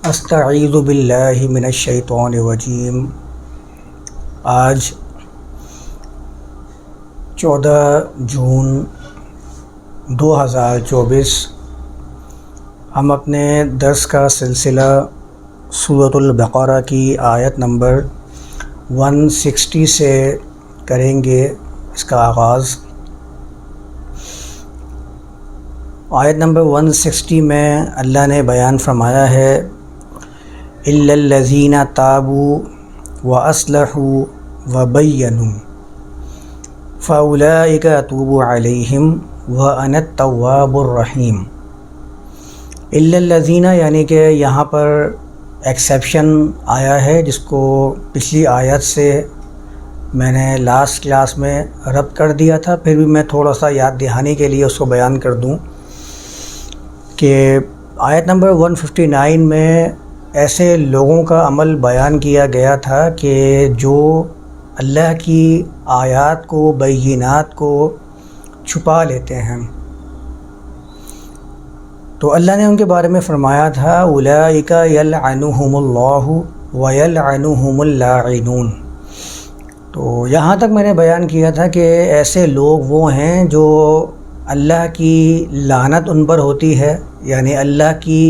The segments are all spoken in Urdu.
استعیذ باللہ من الشیطان الرجیم۔ آج 14 جون 2024 ہم اپنے درس کا سلسلہ سورۃ البقرہ کی آیت نمبر 160 سے کریں گے اس کا آغاز۔ آیت نمبر 160 میں اللہ نے بیان فرمایا ہے اِلَّا الَّذِينَ تَابُوا وَأَصْلَحُوا وَبَيَّنُوا فَأُولَئِكَ أَتُوبُ عَلَيْهِمْ وَأَنَا التَّوَّابُ الرَّحِيمُ۔ اِلَّا الَّذِينَ یعنی کہ یہاں پر ایکسیپشن آیا ہے، جس کو پچھلی آیت سے میں نے لاسٹ کلاس میں ربط کر دیا تھا، پھر بھی میں تھوڑا سا یاد دہانی کے لیے اس کو بیان کر دوں کہ آیت نمبر 159 میں ایسے لوگوں کا عمل بیان کیا گیا تھا کہ جو اللہ کی آیات کو، بینات کو چھپا لیتے ہیں، تو اللہ نے ان کے بارے میں فرمایا تھا اولئک یلعنہم اللہ ویلعنہم اللاعنون۔ تو یہاں تک میں نے بیان کیا تھا کہ ایسے لوگ وہ ہیں جو اللہ کی لعنت ان پر ہوتی ہے، یعنی اللہ کی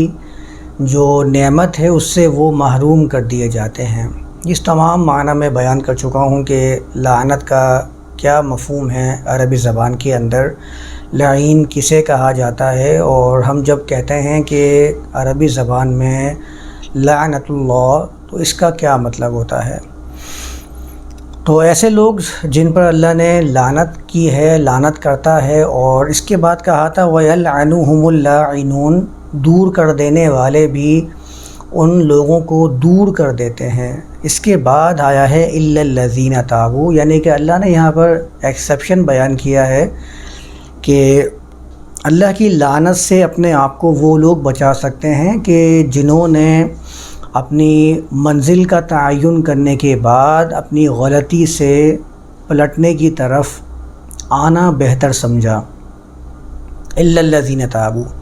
جو نعمت ہے اس سے وہ محروم کر دیے جاتے ہیں۔ اس تمام معنی میں بیان کر چکا ہوں کہ لعنت کا کیا مفہوم ہے عربی زبان کے اندر، لعین کسے کہا جاتا ہے، اور ہم جب کہتے ہیں کہ عربی زبان میں لعنت اللہ تو اس کا کیا مطلب ہوتا ہے۔ تو ایسے لوگ جن پر اللہ نے لعنت کی ہے، لعنت کرتا ہے، اور اس کے بعد کہا تھا وَيَلْعَنُهُمُ اللاعنون، دور کر دینے والے بھی ان لوگوں کو دور کر دیتے ہیں۔ اس کے بعد آیا ہے اِلَّا الَّذِينَ تَابُوا، یعنی کہ اللہ نے یہاں پر ایکسیپشن بیان کیا ہے کہ اللہ کی لعنت سے اپنے آپ کو وہ لوگ بچا سکتے ہیں کہ جنہوں نے اپنی منزل کا تعین کرنے کے بعد اپنی غلطی سے پلٹنے کی طرف آنا بہتر سمجھا۔ اِلَّا الَّذِينَ تَابُوا،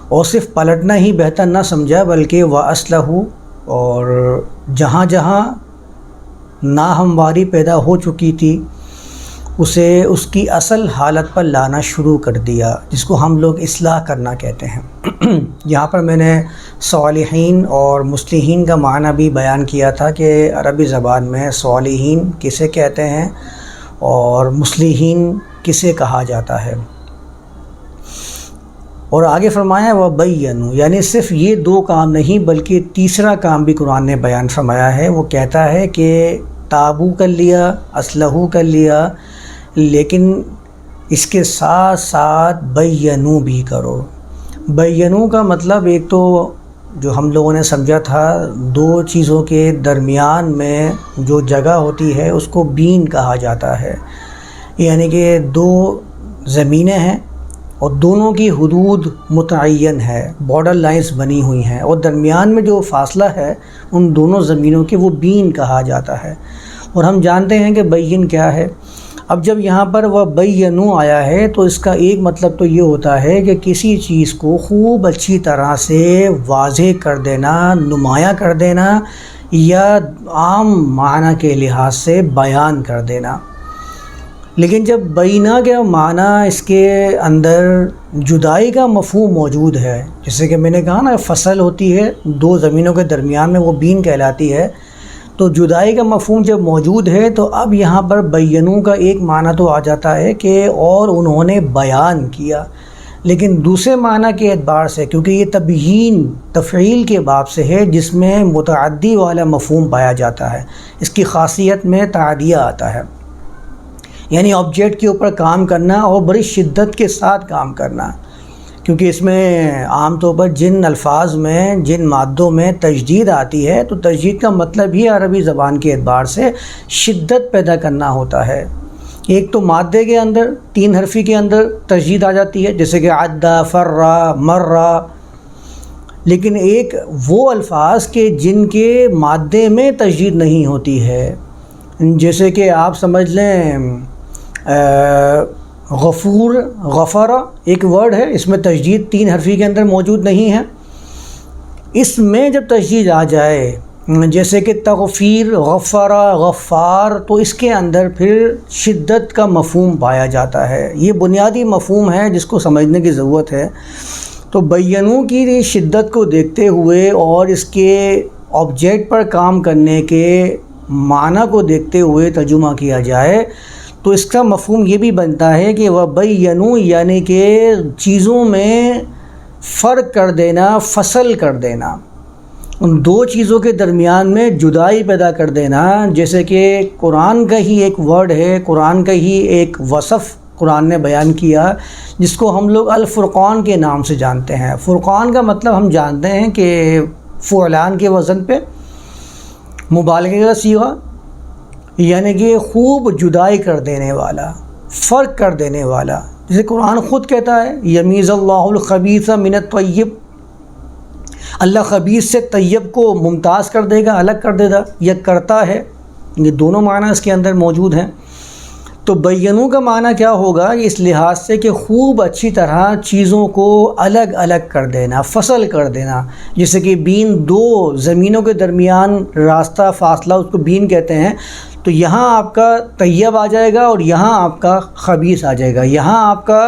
اور صرف پلٹنا ہی بہتر نہ سمجھا بلکہ وَأَصْلَحُوا، اور جہاں جہاں ناہمواری پیدا ہو چکی تھی اسے اس کی اصل حالت پر لانا شروع کر دیا، جس کو ہم لوگ اصلاح کرنا کہتے ہیں۔ یہاں پر میں نے صالحین اور مصلحین کا معنی بھی بیان کیا تھا کہ عربی زبان میں صالحین کسے کہتے ہیں اور مصلحین کسے کہا جاتا ہے۔ اور آگے فرمایا وَبَيَّنُوا، یعنی صرف یہ دو کام نہیں بلکہ تیسرا کام بھی قرآن نے بیان فرمایا ہے۔ وہ کہتا ہے کہ تابو کر لیا، اصلحو کر لیا، لیکن اس کے ساتھ ساتھ بینو بھی کرو۔ بینو کا مطلب ایک تو جو ہم لوگوں نے سمجھا تھا، دو چیزوں کے درمیان میں جو جگہ ہوتی ہے اس کو بین کہا جاتا ہے، یعنی کہ دو زمینیں ہیں اور دونوں کی حدود متعین ہے، بارڈر لائنز بنی ہوئی ہیں، اور درمیان میں جو فاصلہ ہے ان دونوں زمینوں کے وہ بین کہا جاتا ہے۔ اور ہم جانتے ہیں کہ بین کیا ہے۔ اب جب یہاں پر وہ بینو آیا ہے تو اس کا ایک مطلب تو یہ ہوتا ہے کہ کسی چیز کو خوب اچھی طرح سے واضح کر دینا، نمایاں کر دینا، یا عام معنی کے لحاظ سے بیان کر دینا۔ لیکن جب بینا کے معنی اس کے اندر جدائی کا مفہوم موجود ہے، جیسے کہ میں نے کہا نا فصل ہوتی ہے دو زمینوں کے درمیان میں، وہ بین کہلاتی ہے، تو جدائی کا مفہوم جب موجود ہے تو اب یہاں پر بینوں کا ایک معنی تو آ جاتا ہے کہ اور انہوں نے بیان کیا، لیکن دوسرے معنی کے اعتبار سے کیونکہ یہ تبیین تفعیل کے باب سے ہے جس میں متعدی والا مفہوم پایا جاتا ہے، اس کی خاصیت میں تعدیہ آتا ہے، یعنی آبجیکٹ کے اوپر کام کرنا اور بڑی شدت کے ساتھ کام کرنا، کیونکہ اس میں عام طور پر جن الفاظ میں، جن مادوں میں تجدید آتی ہے تو تجدید کا مطلب ہی عربی زبان کے اعتبار سے شدت پیدا کرنا ہوتا ہے۔ ایک تو مادے کے اندر، تین حرفی کے اندر تجدید آ جاتی ہے، جیسے کہ عدّا، فرّا، مرّا، لیکن ایک وہ الفاظ کہ جن کے مادے میں تجدید نہیں ہوتی ہے، جیسے کہ آپ سمجھ لیں غفور، غفر ایک ورڈ ہے، اس میں تجدید تین حرفی کے اندر موجود نہیں ہے، اس میں جب تشدید آ جائے جیسے کہ تغفیر، غفرا، غفار، تو اس کے اندر پھر شدت کا مفہوم پایا جاتا ہے۔ یہ بنیادی مفہوم ہے جس کو سمجھنے کی ضرورت ہے۔ تو بینوں کی شدت کو دیکھتے ہوئے اور اس کے آبجیکٹ پر کام کرنے کے معنی کو دیکھتے ہوئے ترجمہ کیا جائے تو اس کا مفہوم یہ بھی بنتا ہے کہ وَبَيَّنُوا، یعنی کہ چیزوں میں فرق کر دینا، فصل کر دینا، ان دو چیزوں کے درمیان میں جدائی پیدا کر دینا۔ جیسے کہ قرآن کا ہی ایک ورڈ ہے، قرآن کا ہی ایک وصف قرآن نے بیان کیا جس کو ہم لوگ الفرقان کے نام سے جانتے ہیں۔ فرقان کا مطلب ہم جانتے ہیں کہ فعلان کے وزن پہ مبالغے کا صیغہ، یعنی کہ خوب جدائی کر دینے والا، فرق کر دینے والا۔ جیسے قرآن خود کہتا ہے یمیز اللہ الخبیث من الطیب، اللہ خبیث سے طیب کو ممتاز کر دے گا، الگ کر دے گا، یا کرتا ہے۔ یہ دونوں معنی اس کے اندر موجود ہیں۔ تو بینوں کا معنی کیا ہوگا اس لحاظ سے کہ خوب اچھی طرح چیزوں کو الگ الگ کر دینا، فصل کر دینا۔ جیسے کہ بین، دو زمینوں کے درمیان راستہ، فاصلہ، اس کو بین کہتے ہیں۔ تو یہاں آپ کا طیب آ جائے گا اور یہاں آپ کا خبیث آ جائے گا، یہاں آپ کا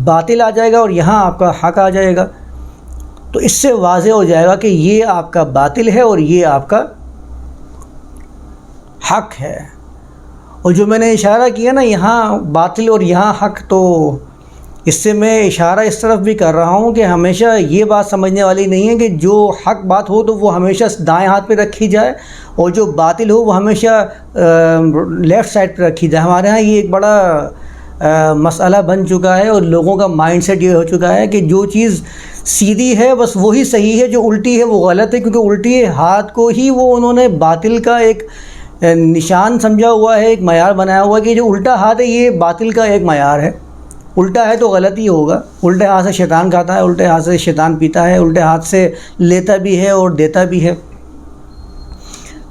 باطل آ جائے گا اور یہاں آپ کا حق آ جائے گا۔ تو اس سے واضح ہو جائے گا کہ یہ آپ کا باطل ہے اور یہ آپ کا حق ہے۔ اور جو میں نے اشارہ کیا نا یہاں باطل اور یہاں حق، تو اس سے میں اشارہ اس طرف بھی کر رہا ہوں کہ ہمیشہ یہ بات سمجھنے والی نہیں ہے کہ جو حق بات ہو تو وہ ہمیشہ دائیں ہاتھ پہ رکھی جائے اور جو باطل ہو وہ ہمیشہ لیفٹ سائڈ پہ رکھی جائے۔ ہمارے ہاں یہ ایک بڑا مسئلہ بن چکا ہے اور لوگوں کا مائنڈ سیٹ یہ ہو چکا ہے کہ جو چیز سیدھی ہے بس وہی صحیح ہے، جو الٹی ہے وہ غلط ہے، کیونکہ الٹی ہاتھ کو ہی وہ انہوں نے باطل کا ایک نشان سمجھا ہوا ہے، ایک معیار بنایا ہوا ہے کہ جو الٹا ہاتھ ہے یہ باطل کا ایک معیار ہے۔ الٹا ہے تو غلط ہی ہوگا۔ الٹے ہاتھ سے شیطان کھاتا ہے، الٹے ہاتھ سے شیطان پیتا ہے، الٹے ہاتھ سے لیتا بھی ہے اور دیتا بھی ہے۔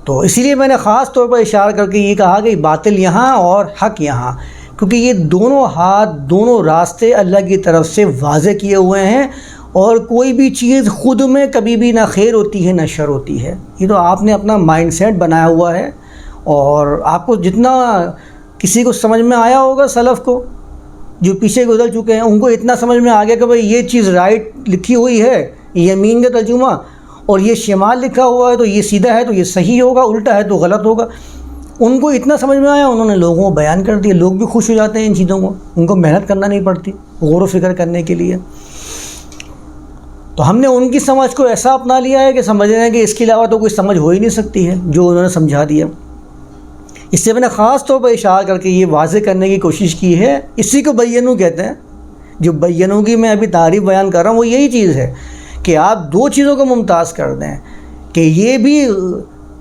تو اسی لیے میں نے خاص طور پر اشارہ کر کے یہ کہا کہ باطل یہاں اور حق یہاں، کیونکہ یہ دونوں ہاتھ، دونوں راستے اللہ کی طرف سے واضح کیے ہوئے ہیں، اور کوئی بھی چیز خود میں کبھی بھی نہ خیر ہوتی ہے نہ شر ہوتی ہے۔ یہ تو آپ نے اپنا مائنڈ سیٹ بنایا ہوا ہے، اور آپ کو جتنا کسی کو سمجھ میں آیا ہوگا، سلف کو جو پیچھے گزر چکے ہیں ان کو اتنا سمجھ میں آ گیا کہ بھئی یہ چیز رائٹ لکھی ہوئی ہے، یمین کا ترجمہ، اور یہ شمال لکھا ہوا ہے تو یہ سیدھا ہے تو یہ صحیح ہوگا، الٹا ہے تو غلط ہوگا۔ ان کو اتنا سمجھ میں آیا، انہوں نے لوگوں کو بیان کر دیا۔ لوگ بھی خوش ہو جاتے ہیں ان چیزوں کو، ان کو محنت کرنا نہیں پڑتی غور و فکر کرنے کے لیے۔ تو ہم نے ان کی سمجھ کو ایسا اپنا لیا ہے کہ سمجھ رہے ہیں کہ اس کے علاوہ تو کوئی سمجھ ہو ہی نہیں سکتی ہے جو انہوں نے سمجھا دیا۔ اس سے میں نے خاص طور پر اشارہ کر کے یہ واضح کرنے کی کوشش کی ہے، اسی کو بینوں کہتے ہیں۔ جو بینوں کی میں ابھی تعریف بیان کر رہا ہوں وہ یہی چیز ہے کہ آپ دو چیزوں کو ممتاز کر دیں کہ یہ بھی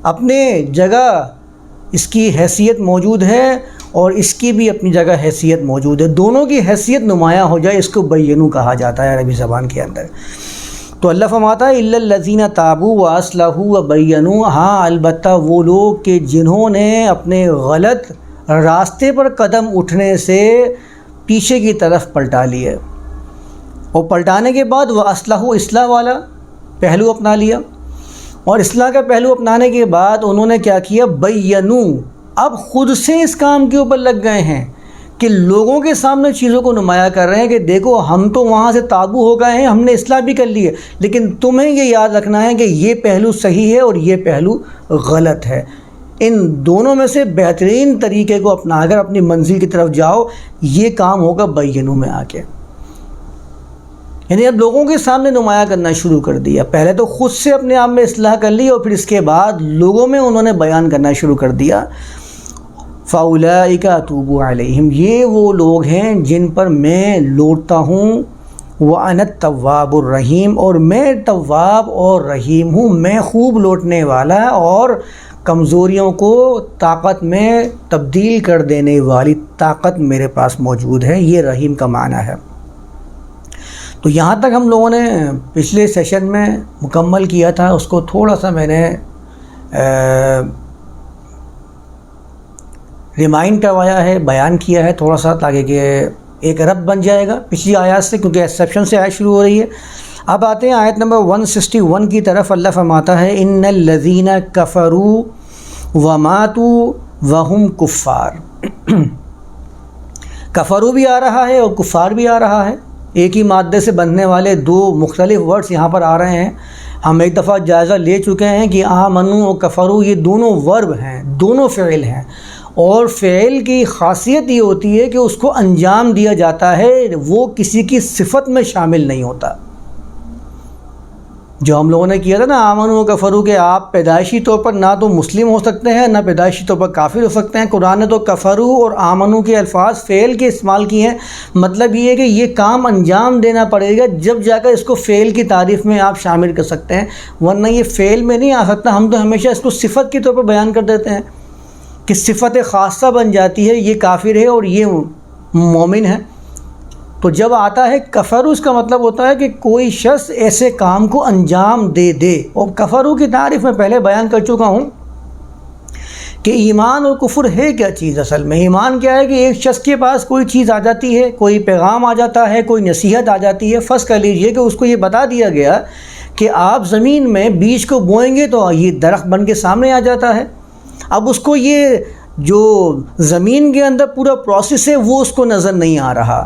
اپنے جگہ اس کی حیثیت موجود ہے اور اس کی بھی اپنی جگہ حیثیت موجود ہے، دونوں کی حیثیت نمایاں ہو جائے، اس کو بینوں کہا جاتا ہے عربی زبان کے اندر۔ تو اللہ فرماتا ہے الا الذین تابوا واصلحوا وبینوا، ہاں البتہ وہ لوگ کہ جنہوں نے اپنے غلط راستے پر قدم اٹھنے سے پیچھے کی طرف پلٹا لیے، اور پلٹانے کے بعد واصلحوا، اصلاح والا پہلو اپنا لیا، اور اصلاح کا پہلو اپنانے کے بعد انہوں نے کیا کیا، بینوا، اب خود سے اس کام کے اوپر لگ گئے ہیں کہ لوگوں کے سامنے چیزوں کو نمایاں کر رہے ہیں کہ دیکھو ہم تو وہاں سے تابو ہو گئے ہیں، ہم نے اصلاح بھی کر لی ہے، لیکن تمہیں یہ یاد رکھنا ہے کہ یہ پہلو صحیح ہے اور یہ پہلو غلط ہے۔ ان دونوں میں سے بہترین طریقے کو اپنا کر اپنی منزل کی طرف جاؤ، یہ کام ہوگا بینوں میں آ کے۔ یعنی اب لوگوں کے سامنے نمایاں کرنا شروع کر دیا، پہلے تو خود سے اپنے آپ میں اصلاح کر لی اور پھر اس کے بعد لوگوں میں انہوں نے بیان کرنا شروع کر دیا۔ فَأُولَٰئِكَ أَتُوبُ عَلَيْهِمْ، یہ وہ لوگ ہیں جن پر میں لوٹتا ہوں، وَأَنَا التَّوَّابُ الرَّحِيمُ، اور میں تواب اور رحیم ہوں، میں خوب لوٹنے والا اور کمزوریوں کو طاقت میں تبدیل کر دینے والی طاقت میرے پاس موجود ہے۔ یہ رحیم کا معنی ہے۔ تو یہاں تک ہم لوگوں نے پچھلے سیشن میں مکمل کیا تھا، اس کو تھوڑا سا میں نے ریمائنڈ کروایا ہے، بیان کیا ہے تھوڑا سا، تاکہ کہ ایک ربط بن جائے گا پچھلی آیات سے، کیونکہ ایکسیپشن سے آیت شروع ہو رہی ہے۔ اب آتے ہیں آیت نمبر 161 کی طرف. اللہ فرماتا ہے ان الذین کفروا وماتوا وہم کفار. کفرو بھی آ رہا ہے اور کفار بھی آ رہا ہے. ایک ہی مادے سے بننے والے دو مختلف ورڈز یہاں پر آ رہے ہیں. ہم ایک دفعہ جائزہ لے چکے ہیں کہ آمنو اور کفرو یہ دونوں ورب ہیں, دونوں فعل ہیں, اور فعل کی خاصیت یہ ہوتی ہے کہ اس کو انجام دیا جاتا ہے, وہ کسی کی صفت میں شامل نہیں ہوتا. جو ہم لوگوں نے کیا تھا نا آمنو و کفرو, کہ آپ پیدائشی طور پر نہ تو مسلم ہو سکتے ہیں نہ پیدائشی طور پر کافر ہو سکتے ہیں. قرآن نے تو کفرو اور آمنو کے الفاظ فعل کے استعمال کیے ہیں. مطلب یہ ہے کہ یہ کام انجام دینا پڑے گا جب جا کر اس کو فعل کی تعریف میں آپ شامل کر سکتے ہیں, ورنہ یہ فعل میں نہیں آ سکتا. ہم تو ہمیشہ اس کو صفت کے طور پر بیان کر دیتے ہیں کہ صفت خاصہ بن جاتی ہے, یہ کافر ہے اور یہ مومن ہے. تو جب آتا ہے کفرو, اس کا مطلب ہوتا ہے کہ کوئی شخص ایسے کام کو انجام دے. اور کفرو کی تعریف میں پہلے بیان کر چکا ہوں کہ ایمان اور کفر ہے کیا چیز. اصل میں ایمان کیا ہے کہ ایک شخص کے پاس کوئی چیز آ جاتی ہے, کوئی پیغام آ جاتا ہے, کوئی نصیحت آ جاتی ہے. فرض کر لیجئے کہ اس کو یہ بتا دیا گیا کہ آپ زمین میں بیج کو بوئیں گے تو یہ درخت بن کے سامنے آ جاتا ہے. اب اس کو یہ جو زمین کے اندر پورا پروسیس ہے وہ اس کو نظر نہیں آ رہا,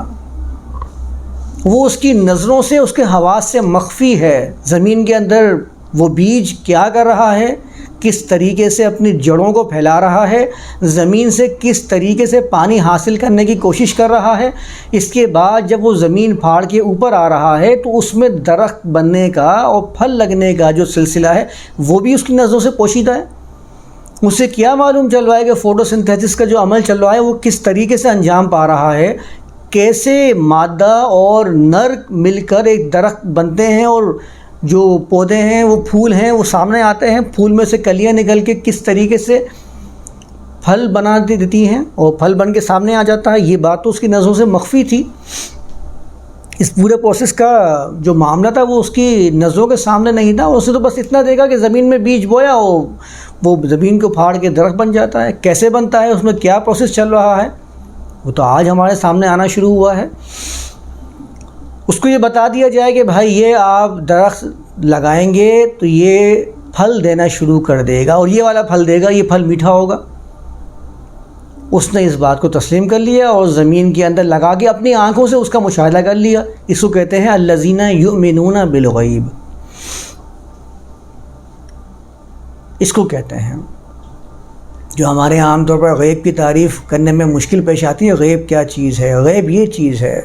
وہ اس کی نظروں سے, اس کے حواس سے مخفی ہے. زمین کے اندر وہ بیج کیا کر رہا ہے, کس طریقے سے اپنی جڑوں کو پھیلا رہا ہے, زمین سے کس طریقے سے پانی حاصل کرنے کی کوشش کر رہا ہے. اس کے بعد جب وہ زمین پھاڑ کے اوپر آ رہا ہے تو اس میں درخت بننے کا اور پھل لگنے کا جو سلسلہ ہے وہ بھی اس کی نظروں سے پوشیدہ ہے. اسے کیا معلوم چل رہا ہے کہ فوٹو سنتھیسس کا جو عمل چل رہا ہے وہ کس طریقے سے انجام پا رہا ہے, کیسے مادہ اور نر مل کر ایک درخت بنتے ہیں اور جو پودے ہیں وہ پھول ہیں وہ سامنے آتے ہیں, پھول میں سے کلیاں نکل کے کس طریقے سے پھل بنا دیتی ہیں اور پھل بن کے سامنے آ جاتا ہے. یہ بات تو اس کی نظروں سے مخفی تھی. اس پورے پروسیس کا جو معاملہ تھا وہ اس کی نظروں کے سامنے نہیں تھا. اس نے تو بس اتنا دیکھا کہ زمین میں بیج بویا اور وہ زمین کو پھاڑ کے درخت بن جاتا ہے. کیسے بنتا ہے, اس میں کیا پروسیس چل رہا ہے, وہ تو آج ہمارے سامنے آنا شروع ہوا ہے. اس کو یہ بتا دیا جائے کہ بھائی یہ آپ درخت لگائیں گے تو یہ پھل دینا شروع کر دے گا اور یہ والا پھل دے گا, یہ پھل میٹھا ہوگا. اس نے اس بات کو تسلیم کر لیا اور زمین کے اندر لگا کے اپنی آنکھوں سے اس کا مشاہدہ کر لیا. اس کو کہتے ہیں الذین یؤمنون بالغیب. اس کو کہتے ہیں جو ہمارے عام طور پر غیب کی تعریف کرنے میں مشکل پیش آتی ہے. غیب کیا چیز ہے؟ غیب یہ چیز ہے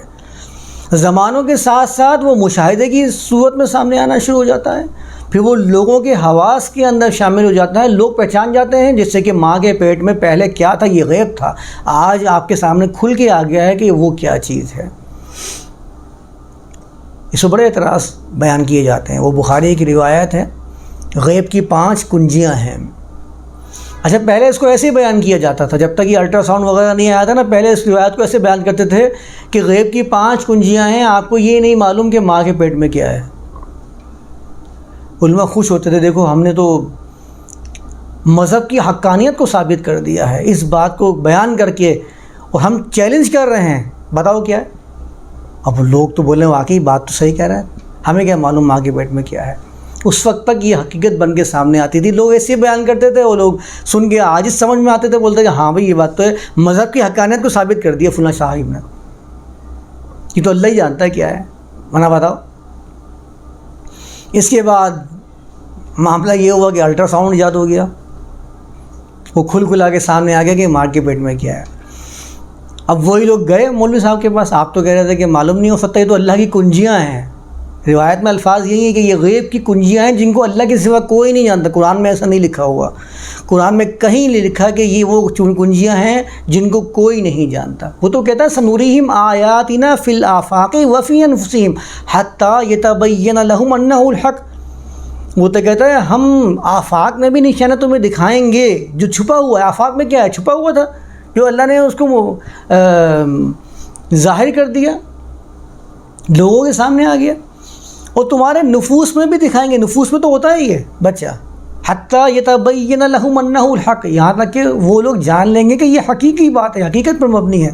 زمانوں کے ساتھ ساتھ وہ مشاہدے کی صورت میں سامنے آنا شروع ہو جاتا ہے, پھر وہ لوگوں کے حواس کے اندر شامل ہو جاتا ہے. لوگ پہچان جاتے ہیں جس سے کہ ماں کے پیٹ میں پہلے کیا تھا, یہ غیب تھا, آج آپ کے سامنے کھل کے آ گیا ہے کہ وہ کیا چیز ہے. اس کو بڑے اعتراض بیان کیے جاتے ہیں. وہ بخاری کی روایت ہے, غیب کی 5 کنجیاں ہیں. اچھا پہلے اس کو ایسے ہی بیان کیا جاتا تھا, جب تک یہ الٹرا ساؤنڈ وغیرہ نہیں آیا تھا نا, پہلے اس روایت کو ایسے بیان کرتے تھے کہ غیب کی 5 کنجیاں ہیں, آپ کو یہ نہیں معلوم کہ ماں کے پیٹ میں کیا ہے. علماء خوش ہوتے تھے, دیکھو ہم نے تو مذہب کی حقانیت کو ثابت کر دیا ہے اس بات کو بیان کر کے, اور ہم چیلنج کر رہے ہیں, بتاؤ کیا ہے. اب لوگ تو بولیں واقعی بات تو صحیح کہہ رہا ہے, ہمیں کیا معلوم ماں کے پیٹ میں کیا ہے. اس وقت تک یہ حقیقت بن کے سامنے آتی تھی, لوگ ایسے بیان کرتے تھے, وہ لوگ سن کے عاجز سمجھ میں آتے تھے, بولتے کہ ہاں بھئی یہ بات تو ہے, مذہب کی حقانیت کو ثابت کر دیا فلاں صاحب نے, یہ تو اللہ ہی جانتا ہے کیا ہے, منع بتاؤ. اس کے بعد معاملہ یہ ہوا کہ الٹرا ساؤنڈ ایجاد ہو گیا, وہ کھلا کے سامنے آ گیا کہ ماں کے پیٹ میں کیا ہے. اب وہی لوگ گئے مولوی صاحب کے پاس, آپ تو کہہ رہے تھے کہ معلوم نہیں ہو سکتا, یہ تو اللہ کی کنجیاں ہیں. روایت میں الفاظ یہی ہیں کہ یہ غیب کی کنجیاں ہیں جن کو اللہ کے سوا کوئی نہیں جانتا. قرآن میں ایسا نہیں لکھا ہوا, قرآن میں کہیں نہیں لکھا کہ یہ وہ کنجیاں ہیں جن کو کوئی نہیں جانتا. وہ تو کہتا ہے سنوریہم آیاتنا فی الآفاق وفی انفسہم حتی یتبین لہم انہ الحق. وہ تو کہتا ہے ہم آفاق میں بھی نشانہ تمہیں دکھائیں گے جو چھپا ہوا ہے. آفاق میں کیا ہے؟ چھپا ہوا تھا جو اللہ نے اس کو ظاہر کر دیا, لوگوں کے سامنے آ گیا. اور تمہارے نفوس میں بھی دکھائیں گے, نفوس میں تو ہوتا ہی ہے بچہ. حتیٰ یتبین لہم انہ الحق, یہاں تک کہ وہ لوگ جان لیں گے کہ یہ حقیقی بات ہے, حقیقت پر مبنی ہے.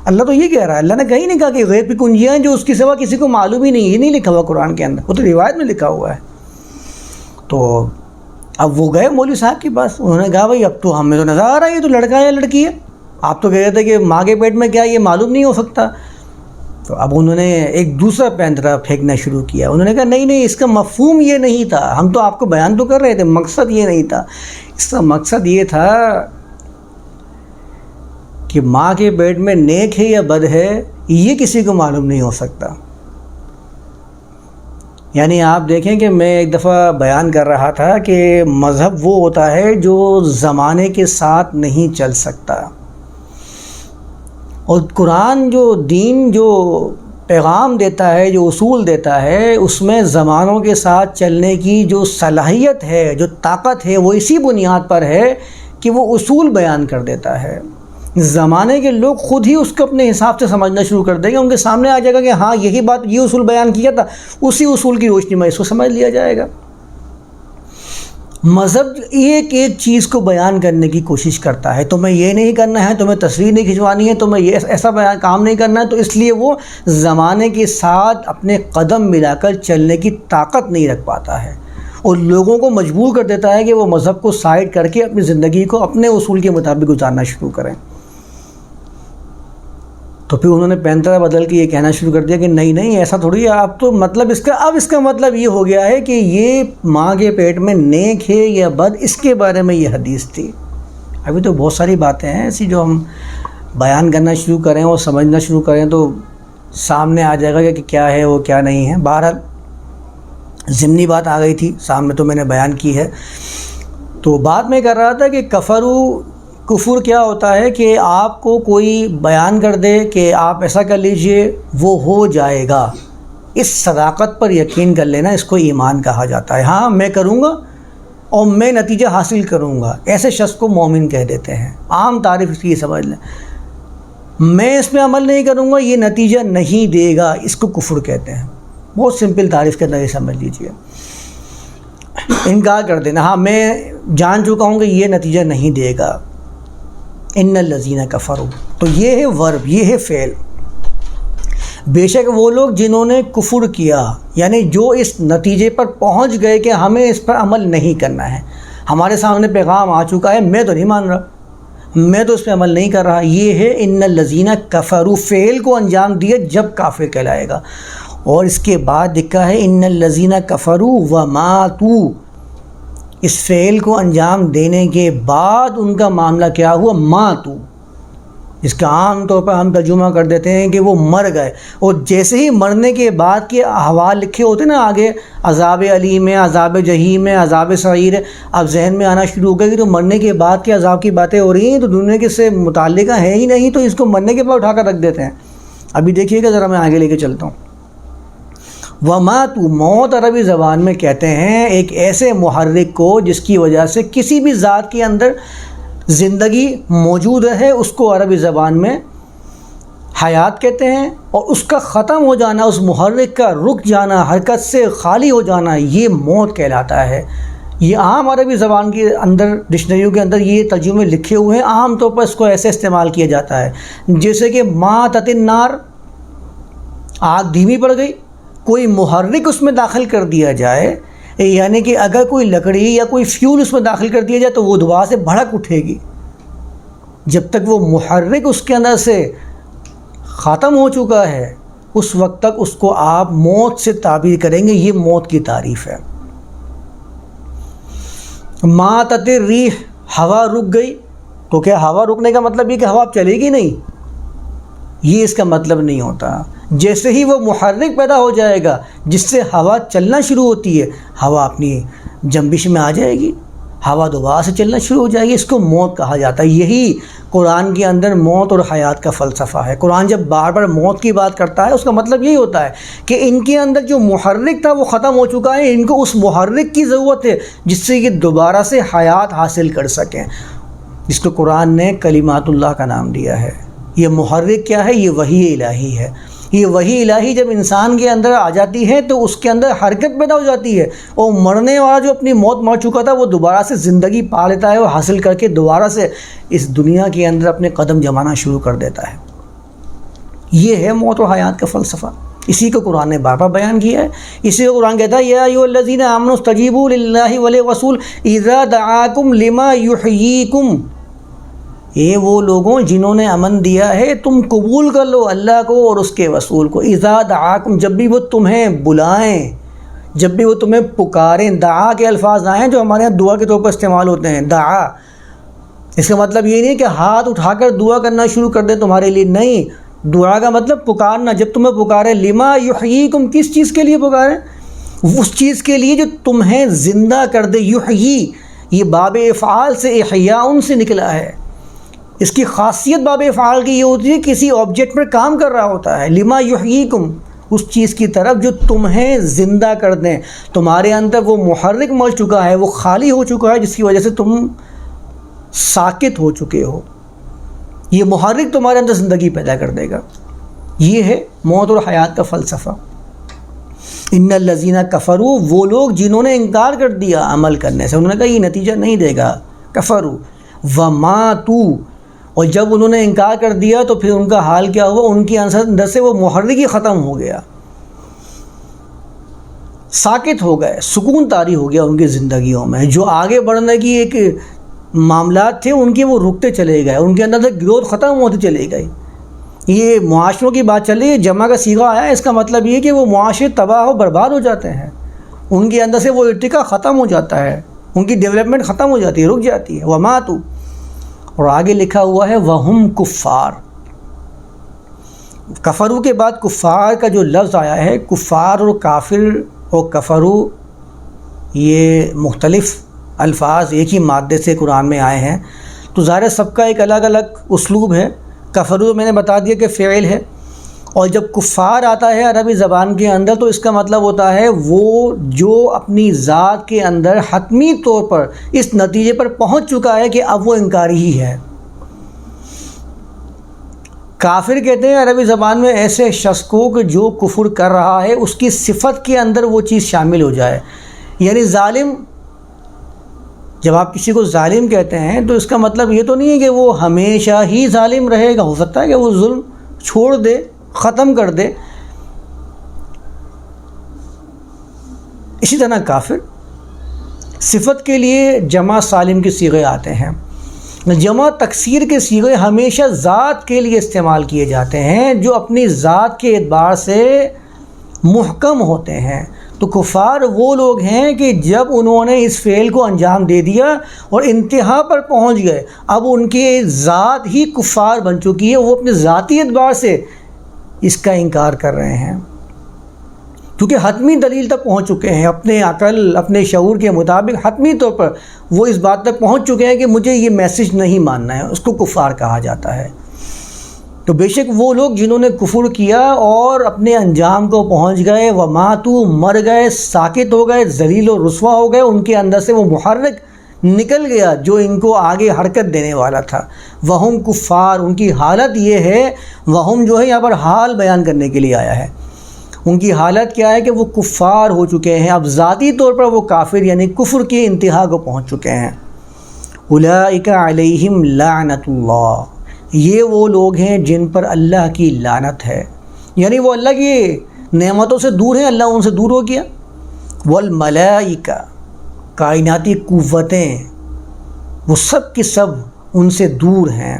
اللہ تو یہ کہہ رہا ہے، اللہ نے کہیں نہیں کہا کہ غیب کی کنجیاں ہیں جو اس کے سوا کسی کو معلوم ہی نہیں، یہ نہیں لکھا ہوا قرآن کے اندر، وہ تو روایت میں لکھا ہوا ہے۔ تو اب وہ گئے مولوی صاحب کے پاس، انہوں نے کہا بھائی اب تو ہمیں تو نظر آ رہا ہے یہ تو لڑکا ہے یا لڑکی ہے، آپ تو کہہ رہے تھے کہ ماں کے پیٹ میں کیا یہ معلوم نہیں ہو سکتا۔ تو اب انہوں نے ایک دوسرا پینترا پھینکنا شروع کیا، انہوں نے کہا نہیں اس کا مفہوم یہ نہیں تھا، ہم تو آپ کو بیان تو کر رہے تھے، مقصد یہ نہیں تھا، اس کا مقصد یہ تھا کہ ماں کے پیٹ میں نیک ہے یا بد ہے یہ کسی کو معلوم نہیں ہو سکتا۔ یعنی آپ دیکھیں کہ میں ایک دفعہ بیان کر رہا تھا کہ مذہب وہ ہوتا ہے جو زمانے کے ساتھ نہیں چل سکتا، اور قرآن جو دین جو پیغام دیتا ہے، جو اصول دیتا ہے، اس میں زمانوں کے ساتھ چلنے کی جو صلاحیت ہے، جو طاقت ہے، وہ اسی بنیاد پر ہے کہ وہ اصول بیان کر دیتا ہے۔ زمانے کے لوگ خود ہی اس کو اپنے حساب سے سمجھنا شروع کر دیں گے، ان کے سامنے آ جائے گا کہ ہاں یہی بات، یہ اصول بیان کیا تھا، اسی اصول کی روشنی میں اس کو سمجھ لیا جائے گا۔ مذہب ایک ایک چیز کو بیان کرنے کی کوشش کرتا ہے، تمہیں یہ نہیں کرنا ہے، تمہیں تصویر نہیں کھنچوانی ہے، تمہیں یہ ایسا کام نہیں کرنا ہے، تو اس لیے وہ زمانے کے ساتھ اپنے قدم ملا کر چلنے کی طاقت نہیں رکھ پاتا ہے، اور لوگوں کو مجبور کر دیتا ہے کہ وہ مذہب کو سائڈ کر کے اپنی زندگی کو اپنے اصول کے مطابق گزارنا شروع کریں۔ تو پھر انہوں نے پینترا بدل کے یہ کہنا شروع کر دیا کہ نہیں ایسا تھوڑی ہے، اب تو مطلب اس کا مطلب یہ ہو گیا ہے کہ یہ ماں کے پیٹ میں نیک ہے یا بد، اس کے بارے میں یہ حدیث تھی۔ ابھی تو بہت ساری باتیں ہیں ایسی جو ہم بیان کرنا شروع کریں اور سمجھنا شروع کریں تو سامنے آ جائے گا کہ کیا ہے وہ کیا نہیں ہے۔ بہرحال ضمنی بات آ گئی تھی سامنے، تو میں نے بیان کی ہے۔ تو بات میں کر رہا تھا کہ کفر کیا ہوتا ہے کہ آپ کو کوئی بیان کر دے کہ آپ ایسا کر لیجئے، وہ ہو جائے گا، اس صداقت پر یقین کر لینا، اس کو ایمان کہا جاتا ہے۔ ہاں میں کروں گا اور میں نتیجہ حاصل کروں گا، ایسے شخص کو مومن کہہ دیتے ہیں۔ عام تعریف اس کی سمجھ لیں، میں اس پہ عمل نہیں کروں گا، یہ نتیجہ نہیں دے گا، اس کو کفر کہتے ہیں۔ بہت سمپل تعریف کے اندر یہ سمجھ لیجئے، انکار کر دینا، ہاں میں جان چکا ہوں کہ یہ نتیجہ نہیں دے گا۔ ان الذین کفروا، تو یہ ہے ورب، یہ ہے فعل۔ بے شک وہ لوگ جنہوں نے کفر کیا، یعنی جو اس نتیجے پر پہنچ گئے کہ ہمیں اس پر عمل نہیں کرنا ہے، ہمارے سامنے پیغام آ چکا ہے، میں تو نہیں مان رہا، میں تو اس پہ عمل نہیں کر رہا، یہ ہے ان الذین کفروا، فعل کو انجام دیا جب کافر کہلائے گا۔ اور اس کے بعد لکھا ہے ان الذین کفروا وماتوا، اس فعل کو انجام دینے کے بعد ان کا معاملہ کیا ہوا؟ ماتوا، جس کا عام طور پر ہم ترجمہ کر دیتے ہیں کہ وہ مر گئے، اور جیسے ہی مرنے کے بعد کے احوال لکھے ہوتے ہیں نا آگے، عذاب علیم ہے، عذاب جحیم ہے، عذاب سعیر ہے، اب ذہن میں آنا شروع ہو گیا کہ تو مرنے کے بعد کے عذاب کی باتیں ہو رہی ہیں تو دنیا کے سے متعلقہ ہے ہی نہیں، تو اس کو مرنے کے بعد اٹھا کر رکھ دیتے ہیں۔ ابھی دیکھیے گا ذرا، میں آگے لے کے چلتا ہوں۔ وماتوا، موت عربی زبان میں کہتے ہیں ایک ایسے محرک کو جس کی وجہ سے کسی بھی ذات کے اندر زندگی موجود ہے، اس کو عربی زبان میں حیات کہتے ہیں، اور اس کا ختم ہو جانا، اس محرک کا رک جانا، حرکت سے خالی ہو جانا، یہ موت کہلاتا ہے۔ یہ عام عربی زبان کے اندر، ڈکشنریوں کے اندر یہ ترجمے لکھے ہوئے ہیں، عام طور پر اس کو ایسے استعمال کیا جاتا ہے جیسے کہ ماتت النار، آگ دھیمی پڑ گئی، کوئی محرک اس میں داخل کر دیا جائے، یعنی کہ اگر کوئی لکڑی یا کوئی فیول اس میں داخل کر دیا جائے تو وہ دوبارہ سے بھڑک اٹھے گی، جب تک وہ محرک اس کے اندر سے ختم ہو چکا ہے اس وقت تک اس کو آپ موت سے تعبیر کریں گے، یہ موت کی تعریف ہے۔ ماتت الریح، ہوا رک گئی، تو کیا ہوا رکنے کا مطلب یہ کہ ہوا چلے گی نہیں؟ یہ اس کا مطلب نہیں ہوتا۔ جیسے ہی وہ محرک پیدا ہو جائے گا جس سے ہوا چلنا شروع ہوتی ہے، ہوا اپنی جنبش میں آ جائے گی، ہوا دوبارہ سے چلنا شروع ہو جائے گی، اس کو موت کہا جاتا ہے۔ یہی قرآن کے اندر موت اور حیات کا فلسفہ ہے۔ قرآن جب بار بار موت کی بات کرتا ہے اس کا مطلب یہی ہوتا ہے کہ ان کے اندر جو محرک تھا وہ ختم ہو چکا ہے، ان کو اس محرک کی ضرورت ہے جس سے یہ دوبارہ سے حیات حاصل کر سکیں، جس کو قرآن نے کلمات اللہ کا نام دیا ہے۔ یہ محرک کیا ہے؟ یہ وحی الہی ہے۔ یہ وحی الہی جب انسان کے اندر آ جاتی ہے تو اس کے اندر حرکت پیدا ہو جاتی ہے، اور مرنے والا جو اپنی موت مر چکا تھا وہ دوبارہ سے زندگی پا لیتا ہے اور حاصل کر کے دوبارہ سے اس دنیا کے اندر اپنے قدم جمانا شروع کر دیتا ہے۔ یہ ہے موت و حیات کا فلسفہ، اسی کو قرآن نے بار بار بیان کیا ہے۔ اسی کو قرآن کہتا ہے یا ایھا الذین آمنوا استجیبوا للہ وللرسول اذا دعاکم لما یحییکم، یہ وہ لوگوں جنہوں نے امن دیا ہے تم قبول کر لو اللہ کو اور اس کے رسول کو، اذا دعاکم، جب بھی وہ تمہیں بلائیں، جب بھی وہ تمہیں پکاریں۔ دعا کے الفاظ آئے ہیں جو ہمارے یہاں دعا کے طور پر استعمال ہوتے ہیں، دعا، اس کا مطلب یہ نہیں کہ ہاتھ اٹھا کر دعا کرنا شروع کر دیں تمہارے لیے، نہیں، دعا کا مطلب پکارنا، جب تمہیں پکارے، لما یحییکم، کس چیز کے لیے پکارے؟ اس چیز کے لیے جو تمہیں زندہ کر دے۔ یحیی، یہ باب افعال سے احیاء سے نکلا ہے، اس کی خاصیت باب افعال کی یہ ہوتی ہے کسی آبجیکٹ پر کام کر رہا ہوتا ہے۔ لما یحییکم، اس چیز کی طرف جو تمہیں زندہ کر دیں، تمہارے اندر وہ محرک مر چکا ہے، وہ خالی ہو چکا ہے، جس کی وجہ سے تم ساکت ہو چکے ہو، یہ محرک تمہارے اندر زندگی پیدا کر دے گا۔ یہ ہے موت اور حیات کا فلسفہ۔ ان الذین کفروا، وہ لوگ جنہوں نے انکار کر دیا عمل کرنے سے، انہوں نے کہا یہ نتیجہ نہیں دے گا، کفروا وماتوا، اور جب انہوں نے انکار کر دیا تو پھر ان کا حال کیا ہوا؟ ان کے اندر سے وہ محرک ہی ختم ہو گیا، ساکت ہو گئے، سکون طاری ہو گیا ان کی زندگیوں میں۔ جو آگے بڑھنے کی ایک معاملات تھے ان کے، وہ رکتے چلے گئے، ان کے اندر سے گروتھ ختم ہوتی چلی گئی۔ یہ معاشروں کی بات چل رہی ہے، جمع کا صیغہ آیا ہے، اس کا مطلب یہ کہ وہ معاشرے تباہ و برباد ہو جاتے ہیں، ان کے اندر سے وہ ارتقا ختم ہو جاتا ہے، ان کی ڈیولپمنٹ ختم ہو جاتی ہے، رک جاتی ہے۔ وماتوا، اور آگے لکھا ہوا ہے وہم کفار۔ کفرو کے بعد کفار کا جو لفظ آیا ہے، کفار اور کافر اور کفرو یہ مختلف الفاظ ایک ہی مادے سے قرآن میں آئے ہیں، تو ظاہر سب کا ایک الگ الگ اسلوب ہے۔ کفرو میں نے بتا دیا کہ فعل ہے، اور جب کفار آتا ہے عربی زبان کے اندر تو اس کا مطلب ہوتا ہے وہ جو اپنی ذات کے اندر حتمی طور پر اس نتیجے پر پہنچ چکا ہے کہ اب وہ انکاری ہی ہے۔ کافر کہتے ہیں عربی زبان میں ایسے شخص کو کہ جو کفر کر رہا ہے اس کی صفت کے اندر وہ چیز شامل ہو جائے، یعنی ظالم، جب آپ کسی کو ظالم کہتے ہیں تو اس کا مطلب یہ تو نہیں ہے کہ وہ ہمیشہ ہی ظالم رہے گا، ہو سکتا ہے کہ وہ ظلم چھوڑ دے، ختم کر دے۔ اسی طرح کافر، صفت کے لیے جمع سالم کے صیغے آتے ہیں، جمع تکسیر کے صیغے ہمیشہ ذات کے لیے استعمال کیے جاتے ہیں جو اپنی ذات کے اعتبار سے محکم ہوتے ہیں۔ تو کفار وہ لوگ ہیں کہ جب انہوں نے اس فعل کو انجام دے دیا اور انتہا پر پہنچ گئے، اب ان کی ذات ہی کفار بن چکی ہے، وہ اپنے ذاتی اعتبار سے اس کا انکار کر رہے ہیں، کیونکہ حتمی دلیل تک پہنچ چکے ہیں، اپنے عقل، اپنے شعور کے مطابق حتمی طور پر وہ اس بات تک پہنچ چکے ہیں کہ مجھے یہ میسج نہیں ماننا ہے، اس کو کفار کہا جاتا ہے۔ تو بے شک وہ لوگ جنہوں نے کفر کیا اور اپنے انجام کو پہنچ گئے، وماتوا، مر گئے، ساکت ہو گئے، ذلیل و رسوا ہو گئے، ان کے اندر سے وہ محرک نکل گیا جو ان کو آگے حرکت دینے والا تھا۔ وہم کفار، ان کی حالت یہ ہے، وہم جو ہے یہاں پر حال بیان کرنے کے لیے آیا ہے، ان کی حالت کیا ہے کہ وہ کفار ہو چکے ہیں، اب ذاتی طور پر وہ کافر یعنی کفر کی انتہا کو پہنچ چکے ہیں۔ اولئک علیہم لعنت اللہ، یہ وہ لوگ ہیں جن پر اللہ کی لعنت ہے، یعنی وہ اللہ کی نعمتوں سے دور ہیں، اللہ ان سے دور ہو گیا۔ والملائکہ، کائناتی قوتیں وہ سب کے سب ان سے دور ہیں۔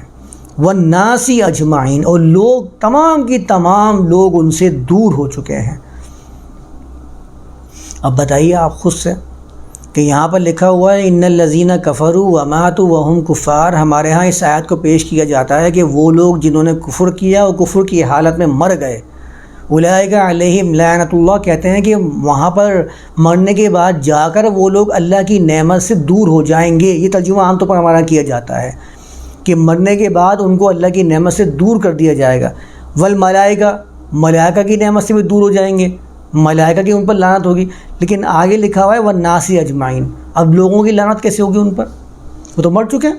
والناس اجمعین، اور لوگ تمام کی تمام لوگ ان سے دور ہو چکے ہیں۔ اب بتائیے آپ خود سے کہ یہاں پر لکھا ہوا ہے ان الذین کفروا وماتوا وہم کفار، ہمارے ہاں اس آیت کو پیش کیا جاتا ہے کہ وہ لوگ جنہوں نے کفر کیا اور کفر کی حالت میں مر گئے، اولئک علیہم لعنت اللہ، کہتے ہیں کہ وہاں پر مرنے کے بعد جا کر وہ لوگ اللہ کی نعمت سے دور ہو جائیں گے۔ یہ ترجمہ عام طور پر ہمارا کیا جاتا ہے کہ مرنے کے بعد ان کو اللہ کی نعمت سے دور کر دیا جائے گا۔ والملائکہ، ملائکہ کی نعمت سے بھی دور ہو جائیں گے، ملائکہ کی ان پر لعنت ہوگی، لیکن آگے لکھا ہوا ہے والناس اجمعین، اب لوگوں کی لعنت کیسے ہوگی ان پر؟ وہ تو مر چکے ہیں،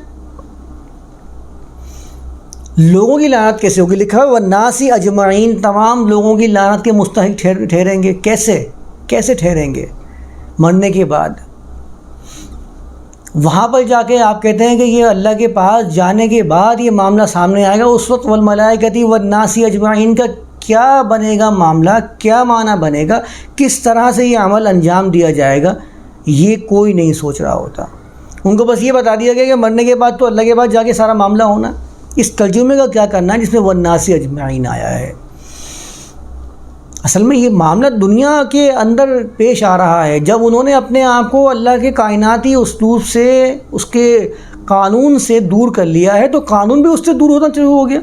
لوگوں کی لعنت کیسے ہوگی؟ لکھا ہے والناس اجمعین، تمام لوگوں کی لعنت کے مستحق ٹھہریں گے۔ کیسے ٹھہریں گے؟ مرنے کے بعد وہاں پر جا کے آپ کہتے ہیں کہ یہ اللہ کے پاس جانے کے بعد یہ معاملہ سامنے آئے گا، اس وقت والملائکۃ والناس اجمعین کا کیا بنے گا معاملہ، کیا معنی بنے گا، کس طرح سے یہ عمل انجام دیا جائے گا، یہ کوئی نہیں سوچ رہا ہوتا۔ ان کو بس یہ بتا دیا گیا کہ مرنے کے بعد تو اللہ کے پاس جا کے سارا معاملہ ہونا، اس ترجمے کا کیا کرنا ہے جس میں والناس اجمعین آیا ہے۔ اصل میں یہ معاملہ دنیا کے اندر پیش آ رہا ہے، جب انہوں نے اپنے آپ کو اللہ کے کائناتی اسلوب سے، اس کے قانون سے دور کر لیا ہے، تو قانون بھی اس سے دور ہونا شروع ہو گیا،